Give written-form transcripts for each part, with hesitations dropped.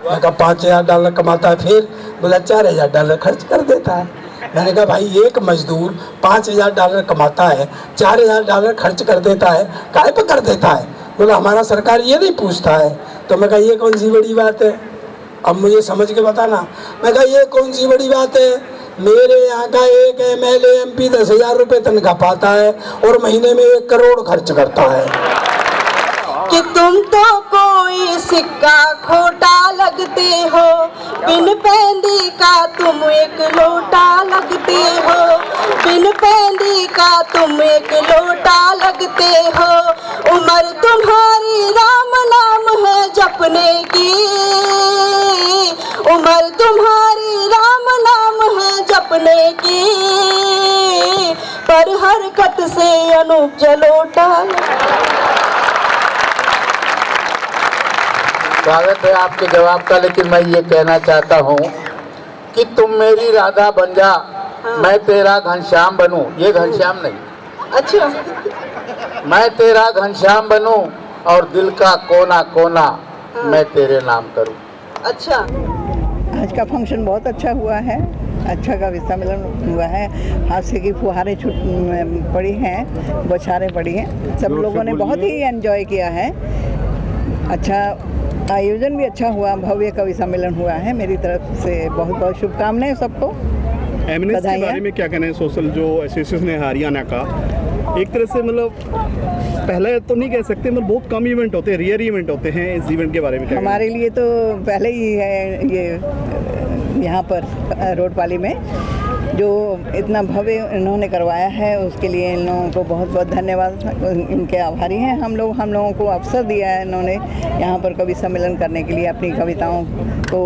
मैं कहा $5,000 कमाता है, फिर बोला $4,000 खर्च कर देता है। मैंने कहा भाई एक मजदूर $5,000 कमाता है, $4,000 खर्च कर देता है, काहे पे कर देता है? बोला हमारा सरकार ये नहीं पूछता है। तो मैं कहा ये कौन सी बड़ी बात है, अब मुझे समझ के बताना। मैं कहा ये कौन सी बड़ी बात है, मेरे यहाँ का एक MLA MP 10,000 रुपये तनख्वाह पाता है और महीने में 1 करोड़ खर्च करता है। कि तुम तो कोई सिक्का खोटा लगते हो, बिन पेंदी का तुम एक लोटा लगते हो, बिन पेंदी का तुम एक लोटा लगते हो। उम्र तुम्हारी राम नाम है जपने की, उम्र तुम्हारी राम नाम है जपने की, पर हरकत से अनूप जलोटा। स्वागत है आपके जवाब का, लेकिन मैं ये कहना चाहता हूँ कि तुम मेरी राधा बन जा, मैं तेरा घनश्याम बनूं। ये घनश्याम नहीं, अच्छा, मैं तेरा घनश्याम बनूं और दिल का कोना कोना मैं तेरे नाम करूं। अच्छा। आज का फंक्शन बहुत अच्छा हुआ है, अच्छा कवि सम्मेलन हुआ है। हास्य की फुहारें पड़ी हैं, बौछारें पड़ी हैं, सब लोगों ने बहुत ही एंजॉय किया है। अच्छा आयोजन भी अच्छा हुआ, भव्य कवि सम्मेलन हुआ है। मेरी तरफ से बहुत बहुत शुभकामनाएं सबको। एमएनएस के बारे में क्या कहना है? सोशल जो एसोसिएशन है हरियाणा का, एक तरह से मतलब पहले तो नहीं कह सकते, मतलब बहुत कम इवेंट होते हैं, रेयर इवेंट होते हैं। इस इवेंट के बारे में क्या हमारे लिए तो पहले ही है ये यहाँ पर रोडपाली में जो इतना भव्य इन्होंने करवाया है, उसके लिए इन लोगों को बहुत बहुत धन्यवाद, इनके आभारी हैं। हम लोगों को अवसर दिया है इन्होंने यहाँ पर कवि सम्मेलन करने के लिए, अपनी कविताओं को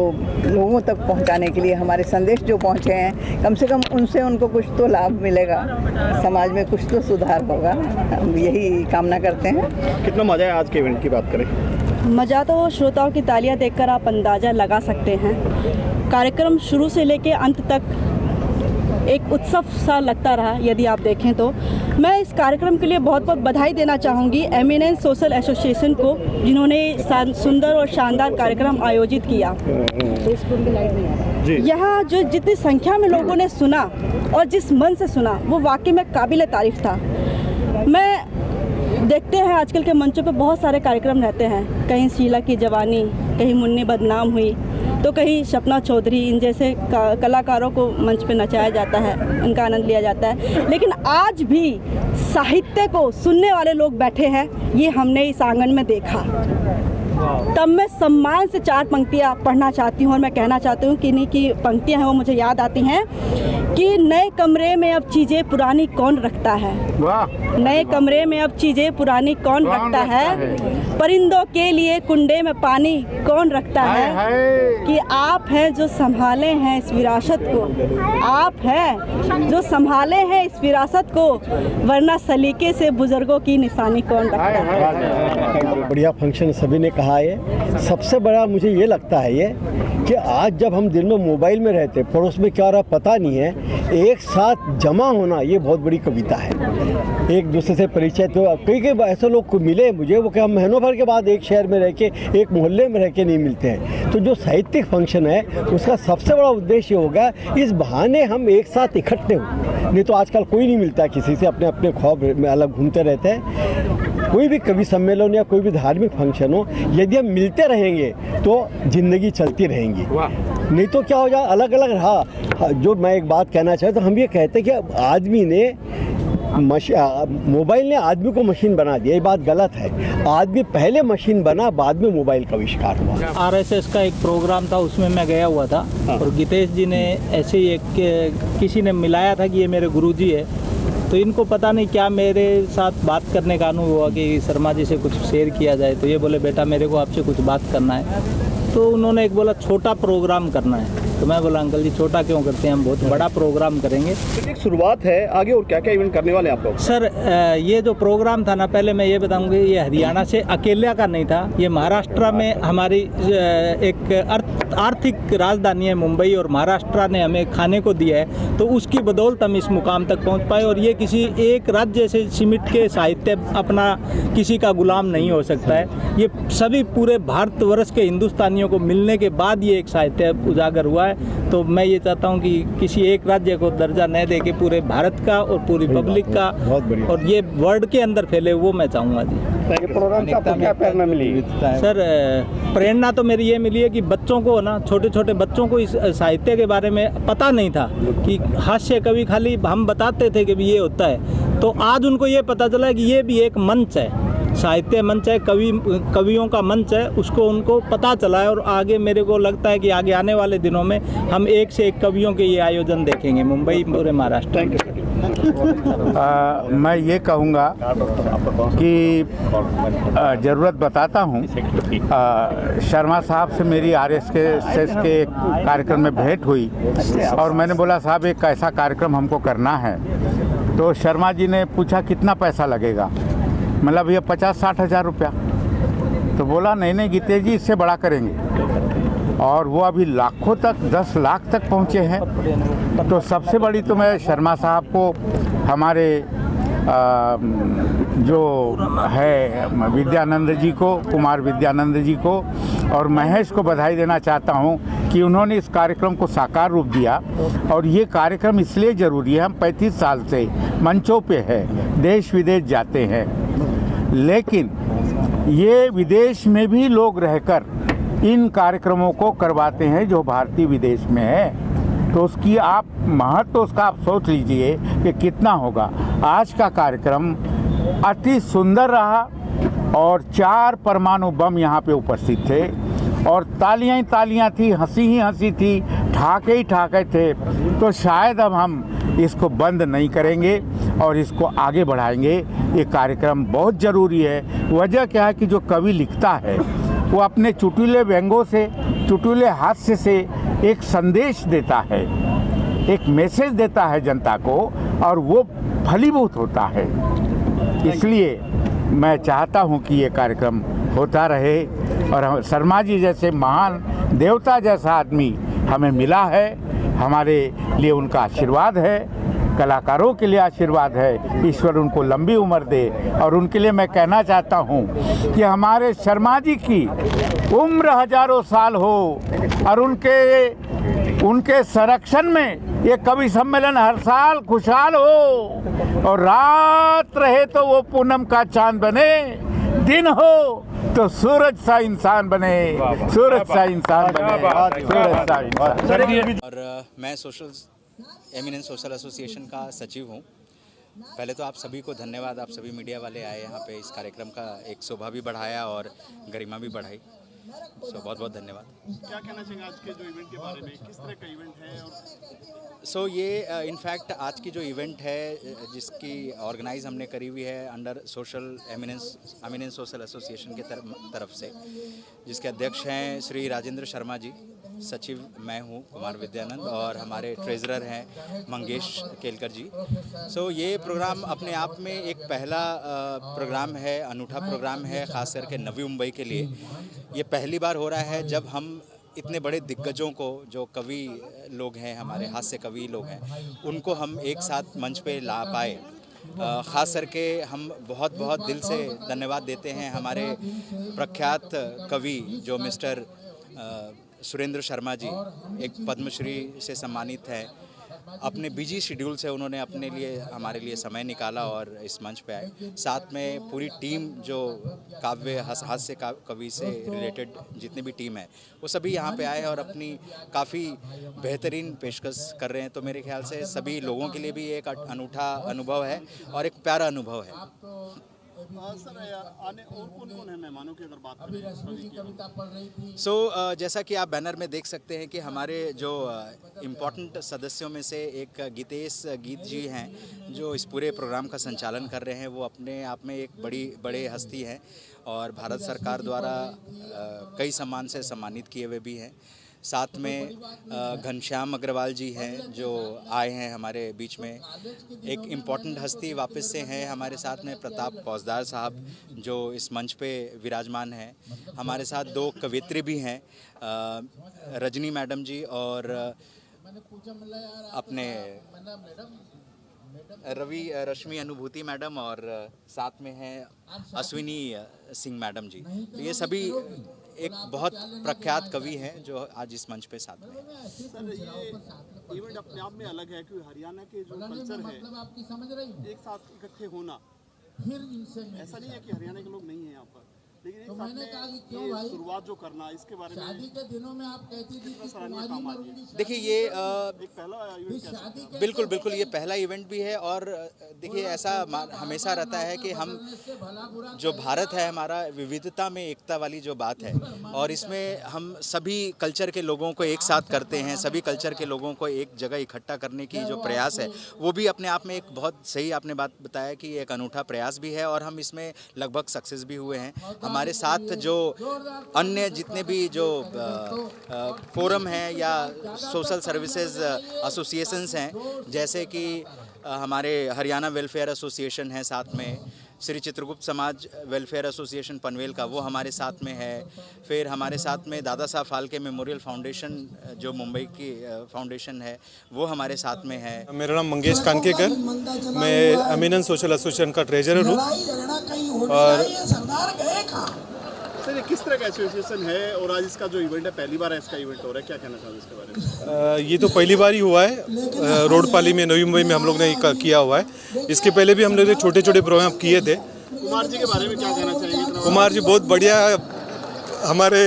लोगों तक पहुँचाने के लिए। हमारे संदेश जो पहुँचे हैं, कम से कम उनसे उनको कुछ तो लाभ मिलेगा, समाज में कुछ तो सुधार होगा, हम यही कामना करते हैं। कितना मज़ा है आज के इवेंट की बात करें? मज़ा तो श्रोताओं की तालियां देखकर आप अंदाज़ा लगा सकते हैं। कार्यक्रम शुरू से लेकर अंत तक एक उत्सव सा लगता रहा, यदि आप देखें तो। मैं इस कार्यक्रम के लिए बहुत बहुत बधाई देना चाहूँगी एमिनेंस सोशल एसोसिएशन को, जिन्होंने सुंदर और शानदार कार्यक्रम आयोजित किया। यहाँ जो जितनी संख्या में लोगों ने सुना और जिस मन से सुना, वो वाकई में काबिल तारीफ़ था। मैं देखते हैं आजकल के मंचों पे बहुत सारे कार्यक्रम रहते हैं, कहीं शीला की जवानी, कहीं मुन्नी बदनाम हुई, तो कहीं सपना चौधरी, इन जैसे कलाकारों को मंच पे नचाया जाता है, उनका आनंद लिया जाता है। लेकिन आज भी साहित्य को सुनने वाले लोग बैठे हैं, ये हमने इस आंगन में देखा। तब मैं सम्मान से 4 पंक्तियाँ पढ़ना चाहती हूँ और मैं कहना चाहती हूँ कि इन्हीं की पंक्तियाँ हैं वो मुझे याद आती हैं कि नए कमरे में अब चीज़ें पुरानी कौन रखता है, नए कमरे में अब चीज़ें पुरानी कौन रखता है, परिंदों के लिए कुंडे में पानी कौन रखता है, कि आप हैं जो संभाले हैं इस विरासत को, आप हैं जो संभाले हैं इस विरासत को, वरना सलीके से बुजुर्गों की निशानी कौन रखता है। बढ़िया फंक्शन सभी ने कहा है। सबसे बड़ा मुझे ये लगता है ये कि आज जब हम दिन में मोबाइल में रहते, पड़ोस में क्या हो रहा पता नहीं है, एक साथ जमा होना ये बहुत बड़ी कविता है। एक दूसरे से परिचय, तो कई ऐसे लोग को मिले मुझे, वो क्या हम महीनों भर के बाद एक शहर में रह के, एक मोहल्ले में रह के नहीं मिलते हैं। तो जो साहित्यिक फंक्शन है उसका सबसे बड़ा उद्देश्य होगा इस बहाने हम एक साथ इकट्ठे हों। नहीं तो आजकल कोई नहीं मिलता किसी से, अपने अपने ख्वाब में अलग घूमते रहते हैं। कोई भी कवि सम्मेलन या कोई भी धार्मिक फंक्शन हो, यदि हम मिलते रहेंगे तो ज़िंदगी चलती रहेंगी। नहीं तो क्या हो जाए अलग अलग रहा। जो मैं एक बात कहना चाहता हूँ, हम ये कहते हैं कि आदमी ने मोबाइल ने आदमी को मशीन बना दिया, ये बात गलत है। आदमी पहले मशीन बना, बाद में मोबाइल का आविष्कार हुआ। आरएसएस का एक प्रोग्राम था, उसमें मैं गया हुआ था और गीतेश जी ने ऐसे ही किसी ने मिलाया था कि ये मेरे गुरुजी है। तो इनको पता नहीं क्या मेरे साथ बात करने का अनुभव हुआ कि शर्मा जी से कुछ शेयर किया जाए। तो ये बोले बेटा मेरे को आपसे कुछ बात करना है। तो उन्होंने एक बोला छोटा प्रोग्राम करना है। तो मैं बोला अंकल जी छोटा क्यों करते हैं, हम बहुत बड़ा प्रोग्राम करेंगे। तो एक शुरुआत है, आगे और क्या क्या इवेंट करने वाले हैं आप लोग? सर ये जो प्रोग्राम था ना, पहले मैं ये बताऊंगी, ये हरियाणा से अकेले का नहीं था, ये महाराष्ट्र में हमारी एक आर्थिक राजधानी है मुंबई, और महाराष्ट्र ने हमें खाने को दिया है, तो उसकी बदौलत हम इस मुकाम तक पहुंच पाए। और ये किसी एक राज्य से सिमट के साहित्य अपना किसी का गुलाम नहीं हो सकता है, ये सभी पूरे भारतवर्ष के हिंदुस्तानियों को मिलने के बाद ये एक साहित्य उजागर हुआ है। तो मैं ये चाहता हूँ कि किसी एक राज्य को दर्जा न दे के पूरे भारत का और पूरी पब्लिक का और ये वर्ल्ड के अंदर फैले, वो मैं चाहूँगा जी। प्रोग्राम से आपको क्या प्रेरणा मिली? सर प्रेरणा तो मेरी ये मिली है कि बच्चों को ना, छोटे छोटे बच्चों को इस साहित्य के बारे में पता नहीं था कि हास्य कवि खाली हम बताते थे कि भी ये होता है, तो आज उनको ये पता चला है कि ये भी एक मंच है, साहित्य मंच है, कवियों का मंच है, उसको उनको पता चला है। और आगे मेरे को लगता है कि आगे आने वाले दिनों में हम एक से एक कवियों के ये आयोजन देखेंगे मुंबई, पूरे महाराष्ट्र। मैं ये कहूँगा कि ज़रूरत बताता हूँ, शर्मा साहब से मेरी RSS के कार्यक्रम में भेंट हुई और मैंने बोला साहब एक ऐसा कार्यक्रम हमको करना है, तो शर्मा जी ने पूछा कितना पैसा लगेगा, मतलब भैया 50-60 हज़ार रुपया। तो बोला नहीं गीतेश जी इससे बड़ा करेंगे, और वो अभी लाखों तक 10 लाख तक पहुँचे हैं। तो सबसे बड़ी तो मैं शर्मा साहब को, हमारे जो है विद्यानंद जी को, कुमार विद्यानंद जी को और महेश को बधाई देना चाहता हूँ कि उन्होंने इस कार्यक्रम को साकार रूप दिया। और ये कार्यक्रम इसलिए ज़रूरी है, हम 35 साल से मंचों पे है, देश विदेश जाते हैं, लेकिन ये विदेश में भी लोग रहकर इन कार्यक्रमों को करवाते हैं जो भारतीय विदेश में है, तो उसकी आप महत्व उसका आप सोच लीजिए कि कितना होगा। आज का कार्यक्रम अति सुंदर रहा और 4 परमाणु बम यहाँ पे उपस्थित थे और तालियां ही तालियां थी, हंसी ही हंसी थी, ठाके ही ठाके थे। तो शायद अब हम इसको बंद नहीं करेंगे और इसको आगे बढ़ाएंगे। ये कार्यक्रम बहुत ज़रूरी है। वजह क्या है कि जो कवि लिखता है वो अपने चुटकुले व्यंगों से, चुटकुले हास्य से एक संदेश देता है, एक मैसेज देता है जनता को, और वो फलीभूत होता है। इसलिए मैं चाहता हूँ कि ये कार्यक्रम होता रहे और शर्मा जी जैसे महान देवता जैसा आदमी हमें मिला है, हमारे लिए उनका आशीर्वाद है, कलाकारों के लिए आशीर्वाद है। ईश्वर उनको लंबी उम्र दे। और उनके लिए मैं कहना चाहता हूँ कि हमारे शर्मा जी की उम्र हजारों साल हो और उनके संरक्षण में ये कवि सम्मेलन हर साल खुशहाल हो, और रात रहे तो वो पूनम का चांद बने, दिन हो तो सूरज सा इंसान बने, सूरज सा इंसान बने, सूरज सा इंसान। और मैं एमिनेंस सोशल एसोसिएशन का सचिव हूँ। पहले तो आप सभी को धन्यवाद, आप सभी मीडिया वाले आए यहाँ पे, इस कार्यक्रम का एक शोभा भी बढ़ाया और गरिमा भी बढ़ाई। बहुत बहुत धन्यवाद। क्या कहना चाहिए आज के जो इवेंट के बारे में, किस तरह का इवेंट है? और ये इनफैक्ट आज की जो इवेंट है जिसकी ऑर्गेनाइज हमने करी हुई है अंडर एमिनेंस सोशल एसोसिएशन के तरफ से, जिसके अध्यक्ष हैं श्री राजेंद्र शर्मा जी, सचिव मैं हूँ कुमार विद्यानंद, और हमारे ट्रेजरर हैं मंगेश केलकर जी। ये प्रोग्राम अपने आप में एक पहला प्रोग्राम है, अनूठा प्रोग्राम है, ख़ास करके नवी मुंबई के लिए। ये पहली बार हो रहा है जब हम इतने बड़े दिग्गजों को, जो कवि लोग हैं, हमारे हास्य कवि लोग हैं, उनको हम एक साथ मंच पे ला पाए। ख़ास करके हम बहुत बहुत दिल से धन्यवाद देते हैं हमारे प्रख्यात कवि जो मिस्टर सुरेंद्र शर्मा जी, एक पद्मश्री से सम्मानित हैं। अपने बिजी शेड्यूल से उन्होंने अपने लिए, हमारे लिए समय निकाला और इस मंच पे आए। साथ में पूरी टीम जो काव्य हास्य कवि से रिलेटेड जितनी भी टीम है वो सभी यहाँ पे आए और अपनी काफ़ी बेहतरीन पेशकश कर रहे हैं। तो मेरे ख्याल से सभी लोगों के लिए भी एक अनूठा अनुभव है और एक प्यारा अनुभव है। सर आने और कौन है मेहमानों की अगर बात करें? जैसा कि आप बैनर में देख सकते हैं कि हमारे जो इम्पोर्टेंट सदस्यों में से एक गीतेश गीत जी हैं जो इस पूरे प्रोग्राम का संचालन कर रहे हैं। वो अपने आप में एक बड़े हस्ती हैं और भारत सरकार द्वारा कई सम्मान से सम्मानित किए हुए भी हैं। साथ में घनश्याम अग्रवाल जी हैं जो आए हैं हमारे बीच में। एक इम्पॉर्टेंट हस्ती वापस से हैं हमारे साथ में, प्रताप फौजदार साहब जो इस मंच पे विराजमान हैं। हमारे साथ 2 कवियत्री भी हैं, रजनी मैडम जी और अपने रश्मि अनुभूति मैडम, और साथ में हैं अश्विनी सिंह मैडम जी। तो ये सभी एक बहुत प्रख्यात कवि हैं जो आज इस मंच पे साथ में हैं। सर ये इवेंट अपने आप में अलग है क्योंकि हरियाणा के जो कल्चर है एक साथ इकट्ठे होना, ऐसा नहीं है कि हरियाणा के लोग नहीं हैं यहाँ पर, लेकिन एक साथ में ये शुरुआत जो करना, इसके बारे में शादी के दिनों में आप कहती थी कि सराहनीय काम आ रही है। देखिए ये एक पहला इवेंट बिल्कुल ये पहला इवेंट भी है। और देखिए ऐसा हमेशा रहता है कि हम जो भारत है हमारा, विविधता में एकता वाली जो बात है, और इसमें हम सभी कल्चर के लोगों को एक साथ करते हैं, सभी कल्चर के लोगों को एक जगह इकट्ठा करने की जो प्रयास है वो भी अपने आप में एक बहुत सही आपने बात बताया कि एक अनूठा प्रयास भी है, और हम इसमें लगभग सक्सेस भी हुए हैं। हमारे साथ जो अन्य जितने भी जो फोरम हैं या सोशल सर्विसेज एसोसिएशंस हैं, जैसे कि हमारे हरियाणा वेलफेयर एसोसिएशन है, साथ में श्री चित्रगुप्त समाज वेलफेयर एसोसिएशन पनवेल का वो हमारे साथ में है। फिर हमारे साथ में दादा साहब फाल्के मेमोरियल फाउंडेशन जो मुंबई की फाउंडेशन है वो हमारे साथ में है। मेरा नाम मंगेश कानकेकर, मैं एमिनेंस सोशल एसोसिएशन का ट्रेजरर हूँ। और सर ये किस तरह का एसोसिएशन है और आज इसका जो इवेंट है पहली बार इसका इवेंट हो रहा है, क्या कहना चाहोगे इसके बारे में? ये तो पहली बार ही हुआ है रोडपाली में, नवी मुंबई में हम लोग ने किया हुआ है। इसके पहले भी हम लोग छोटे छोटे प्रोग्राम किए थे। कुमार जी के बारे में क्या कहना चाहिए? कुमार जी बहुत बढ़िया हमारे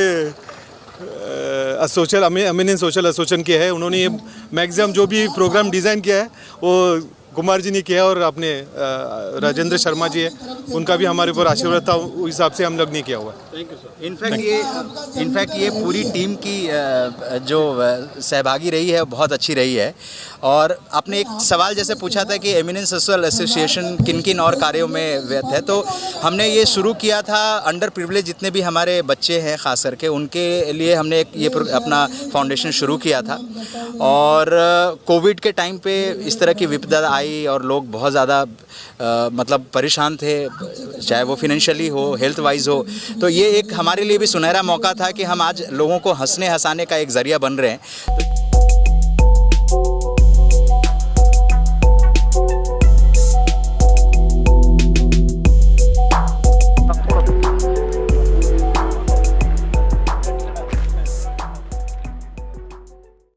एमिनेंस सोशल एसोसिएशन के है। उन्होंने ये मैक्सिमम जो भी प्रोग्राम डिज़ाइन किया है वो कुमार जी ने किया, और अपने राजेंद्र शर्मा जी है उनका भी हमारे ऊपर आशीर्वाद था, उस हिसाब से हम लोग नहीं किया हुआ। Thank you sir. इनफैक्ट ये पूरी टीम की जो सहभागी रही है बहुत अच्छी रही है। और आपने एक सवाल जैसे पूछा था कि एमिनेंस सोशल एसोसिएशन किन किन और कार्यों में व्यस्त है, तो हमने ये शुरू किया था अंडर प्रिविलेज जितने भी हमारे बच्चे हैं खास करके उनके लिए हमने ये अपना फाउंडेशन शुरू किया था। और कोविड के टाइम पे इस तरह की विपदा आई और लोग बहुत ज़्यादा मतलब परेशान थे, चाहे वो फिनेंशियली हो, हेल्थ वाइज हो, तो ये एक हमारे लिए भी सुनहरा मौका था कि हम आज लोगों को हंसने हंसाने का एक ज़रिया बन रहे हैं।